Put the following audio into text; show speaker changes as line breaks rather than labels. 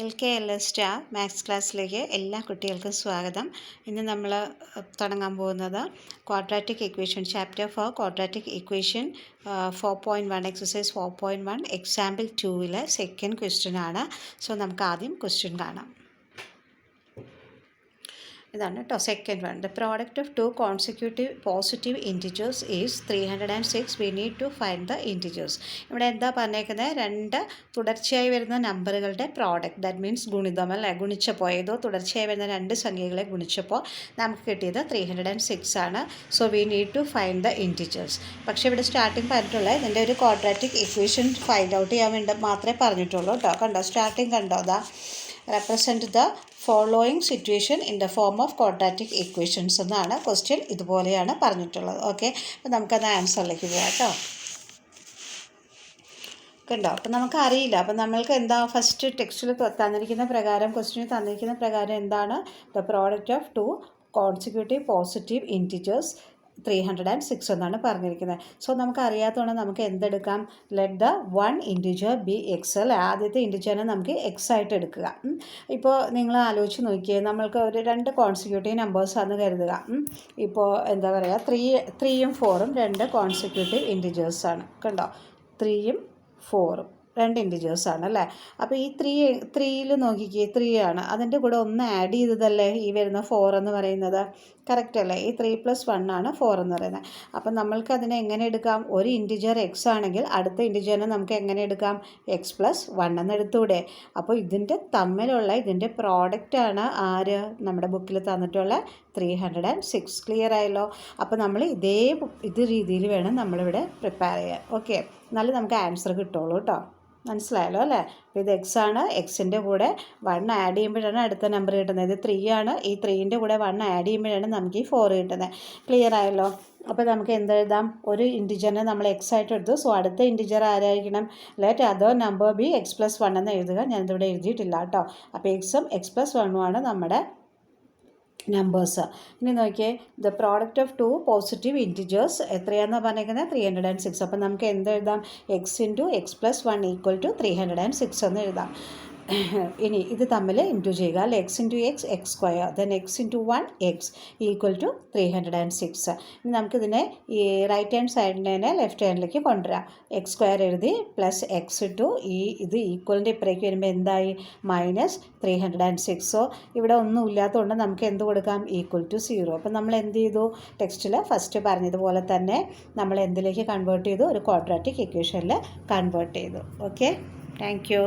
LKLS star maths ക്ലാസ്സിലേക്ക് എല്ലാ കുട്ടികൾക്കും സ്വാഗതം. ഇന്ന് നമ്മൾ തുടങ്ങാൻ പോകുന്നത് quadratic equation chapter 4 quadratic equation 4.1 exercise 4.1 example 2 second question ആണ്. സോ നമുക്ക് ആദ്യം ക്വസ്റ്റ്യൻ കാണാം. ഇതാണ് കേട്ടോ second one. The product of two consecutive positive integers is 306. We need to find the integers. ഇവിടെ എന്താ പറഞ്ഞേക്കുന്നത്? രണ്ട് തുടർച്ചയായി വരുന്ന നമ്പറുകളുടെ പ്രോഡക്റ്റ്, ദാറ്റ് മീൻസ് ഗുണിതം അല്ലേ, ഗുണിച്ചപ്പോൾ ഏതോ തുടർച്ചയായി വരുന്ന രണ്ട് സംഖ്യകളെ ഗുണിച്ചപ്പോൾ നമുക്ക് കിട്ടിയത് 306 ആണ്. So we need to find the integers. പക്ഷേ ഇവിടെ സ്റ്റാർട്ടിങ് പറഞ്ഞിട്ടുള്ള ഇതിൻ്റെ ഒരു ക്വാഡ്രാറ്റിക് ഇക്വേഷൻ ഫൈൻഡ് ഔട്ട് ചെയ്യാൻ വേണ്ടി മാത്രമേ പറഞ്ഞിട്ടുള്ളൂ കേട്ടോ. കണ്ടോ സ്റ്റാർട്ടിങ് കണ്ടോ? അതാ represent the following situation in the form of quadratic equations എന്നാണ് ക്വസ്റ്റ്യൻ. ഇതുപോലെയാണ് പറഞ്ഞിട്ടുള്ളത്. ഓക്കെ, അപ്പോൾ നമുക്കത് ആൻസറിലേക്ക് പോകാം കേട്ടോ. കണ്ടോ, അപ്പം നമുക്ക് അറിയില്ല. അപ്പം നമ്മൾക്ക് എന്താ ഫസ്റ്റ് ടെക്സ്റ്റിൽ തന്നിരിക്കുന്ന പ്രകാരം, ക്വസ്റ്റ്യൻ തന്നിരിക്കുന്ന പ്രകാരം എന്താണ്? The product of two consecutive positive integers 306 എന്നാണ് പറഞ്ഞിരിക്കുന്നത്. സോ നമുക്ക് അറിയാത്തതുകൊണ്ട് നമുക്ക് എന്തെടുക്കാം? Let the one integer be x അല്ലേ. ആദ്യത്തെ ഇൻറ്റിജറിനെ നമുക്ക് എക്സ് ആയിട്ട് എടുക്കുക. ഇപ്പോൾ നിങ്ങൾ ആലോചിച്ച് നോക്കിയേ, നമ്മൾക്ക് ഒരു രണ്ട് കോൺസിക്യൂട്ടീവ് നമ്പേഴ്സാണെന്ന് കരുതുക. ഇപ്പോൾ എന്താ പറയുക, 3ഉം 4ഉം രണ്ട് കോൺസിക്യൂട്ടീവ് ഇൻറ്റിജേഴ്സാണ്. കണ്ടോ, 3ഉം 4ഉം രണ്ട് ഇൻറ്റിജേഴ്സാണ് അല്ലേ. അപ്പോൾ ഈ ത്രീയിൽ നോക്കിക്കേ, 3 ആണ്. അതിൻ്റെ കൂടെ ഒന്ന് ആഡ് ചെയ്തതല്ലേ ഈ വരുന്ന 4 എന്ന് പറയുന്നത്. കറക്റ്റ് അല്ലേ? ഈ 3 + 1 ആണ് 4 എന്ന് പറയുന്നത്. അപ്പം നമ്മൾക്ക് അതിനെ എങ്ങനെ എടുക്കാം? ഒരു ഇൻറ്റിജർ എക്സ് ആണെങ്കിൽ അടുത്ത ഇൻറ്റിജറിനെ നമുക്ക് എങ്ങനെ എടുക്കാം? എക്സ് + 1 എന്ന് എടുത്തൂടെ? അപ്പോൾ ഇതിൻ്റെ തമ്മിലുള്ള ഇതിൻ്റെ പ്രോഡക്റ്റാണ് ആര്? നമ്മുടെ ബുക്കിൽ തന്നിട്ടുള്ള 306. ക്ലിയർ ആയല്ലോ? അപ്പോൾ നമ്മൾ ഇത് രീതിയിൽ വേണം നമ്മളിവിടെ പ്രിപ്പയർ ചെയ്യാൻ. ഓക്കെ, എന്നാലും നമുക്ക് ആൻസർ കിട്ടുള്ളൂ കേട്ടോ. മനസ്സിലായല്ലോ അല്ലേ? അപ്പോൾ ഇത് എക്സ് ആണ്. എക്സിൻ്റെ കൂടെ 1 ആഡ് ചെയ്യുമ്പോഴാണ് അടുത്ത നമ്പർ കിട്ടുന്നത്. ഇത് 3 ആണ്. ഈ 3ൻ്റെ കൂടെ 1 ആഡ് ചെയ്യുമ്പോഴാണ് നമുക്ക് ഈ 4 കിട്ടുന്നത്. ക്ലിയർ ആയല്ലോ? അപ്പോൾ നമുക്ക് എന്തെഴുതാം? ഒരു ഇൻറ്റിജറിനെ നമ്മൾ എക്സ് ആയിട്ട് എടുത്തു. സോ അടുത്ത ഇൻറ്റിജർ ആരായിരിക്കണം? Let other number be x + 1 എന്ന് എഴുതുക. ഞാനിതിവിടെ എഴുതിയിട്ടില്ല കേട്ടോ. അപ്പോൾ എക്സും എക്സ് + 1ഉം ആണ് നമ്മുടെ നമ്പേഴ്സ്. ഇനി നോക്കിയേ, the product of to positive integers എത്രയാണെന്ന് പറഞ്ഞിരിക്കുന്നത്? 306. അപ്പം നമുക്ക് എന്തെഴുതാം? എക്സ് × എക്സ് + 1 = 306 എന്ന് എഴുതാം. ഇനി ഇത് തമ്മിൽ ഇൻറ്റു ചെയ്യുക അല്ലേ. X × X x², then X × 1 x = 306. ഇനി നമുക്കിതിനെ ഈ റൈറ്റ് ഹാൻഡ് സൈഡിനെ ലെഫ്റ്റ് ഹാൻഡിലേക്ക് കൊണ്ടുവരാം. x² എഴുതി പ്ലസ് എക്സ് ഇട്ടു. ഇത് ഈക്വലിൻ്റെ ഇപ്പുറേക്ക് വരുമ്പോൾ എന്തായി? -306. സോ ഇവിടെ ഒന്നും ഇല്ലാത്തതുകൊണ്ട് നമുക്ക് എന്ത് കൊടുക്കാം? =0. അപ്പം നമ്മൾ എന്ത് ചെയ്തു? ടെക്സ്റ്റിൽ ഫസ്റ്റ് പറഞ്ഞതുപോലെ തന്നെ നമ്മൾ എന്തിലേക്ക് കൺവേർട്ട് ചെയ്തു? ഒരു ക്വാഡ്രാറ്റിക് ഇക്വേഷനിൽ കൺവേർട്ട് ചെയ്തു. Okay, thank you.